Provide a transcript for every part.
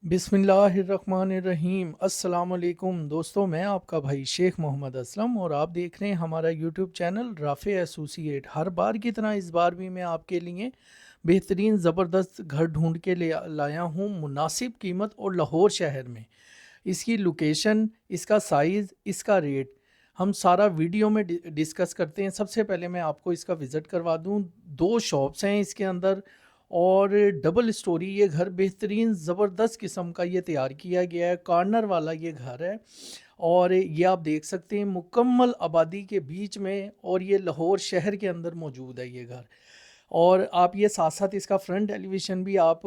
बिस्मिल्लाहिर्रहमानिर्रहीम। अस्सलाम वालेकुम दोस्तों, मैं आपका भाई शेख मोहम्मद असलम और आप देख रहे हैं हमारा यूट्यूब चैनल राफ़े एसोसिएट। हर बार की तरह इस बार भी मैं आपके लिए बेहतरीन ज़बरदस्त घर ढूंढ के ले लाया हूँ मुनासिब कीमत और लाहौर शहर में। इसकी लोकेशन, इसका साइज़, इसका रेट हम सारा वीडियो में डिस्कस करते हैं। सबसे पहले मैं आपको इसका विज़िट करवा दूँ। दो शॉप्स हैं इसके अंदर और डबल स्टोरी ये घर बेहतरीन ज़बरदस्त किस्म का ये तैयार किया गया है। कॉर्नर वाला ये घर है और ये आप देख सकते हैं मुकम्मल आबादी के बीच में, और ये लाहौर शहर के अंदर मौजूद है ये घर। और आप ये साथ साथ इसका फ्रंट एलिवेशन भी आप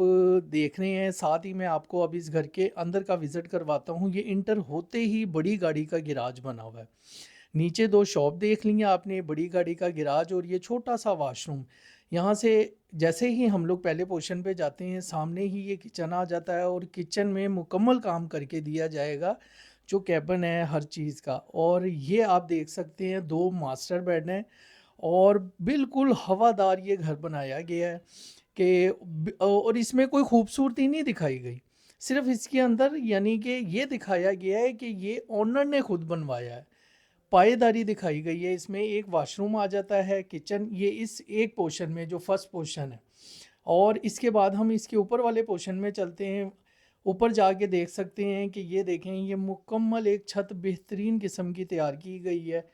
देख रहे हैं। साथ ही मैं आपको अब इस घर के अंदर का विज़िट करवाता हूँ। ये इंटर होते ही बड़ी गाड़ी का गिराज बना हुआ है। नीचे दो शॉप देख ली आपने, बड़ी गाड़ी का गिराज और ये छोटा सा वाशरूम। यहाँ से जैसे ही हम लोग पहले पोर्शन पे जाते हैं सामने ही ये किचन आ जाता है और किचन में मुकम्मल काम करके दिया जाएगा जो कैबिन है हर चीज़ का। और ये आप देख सकते हैं दो मास्टर बेड हैं और बिल्कुल हवादार ये घर बनाया गया है कि और इसमें कोई खूबसूरती नहीं दिखाई गई। सिर्फ इसके अंदर यानी कि ये दिखाया गया है कि ये ओनर ने खुद बनवाया है। पायेदारी दिखाई गई है। इसमें एक वॉशरूम आ जाता है, किचन ये इस एक पोर्शन में जो फर्स्ट पोर्शन है। और इसके बाद हम इसके ऊपर वाले पोर्शन में चलते हैं। ऊपर जाके देख सकते हैं कि ये देखें, ये मुकम्मल एक छत बेहतरीन किस्म की तैयार की गई है।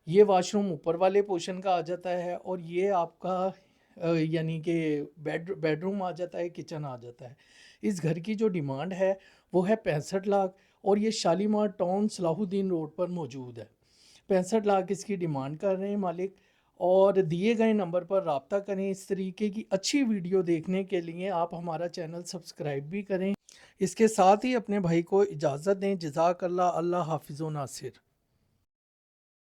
ये वॉशरूम ऊपर वाले पोर्शन का आ जाता है और ये आपका यानी कि बेडरूम आ जाता है, किचन आ जाता है। इस घर की जो डिमांड है वो है 65 लाख और ये शालीमार टाउन सलाहुद्दीन रोड पर मौजूद है। 65 लाख इसकी डिमांड कर रहे हैं मालिक। और दिए गए नंबर पर रब्ता करें। इस तरीके की अच्छी वीडियो देखने के लिए आप हमारा चैनल सब्सक्राइब भी करें। इसके साथ ही अपने भाई को इजाज़त दें। जज़ाकल्लाह। अल्लाह हाफिज़ नासिर।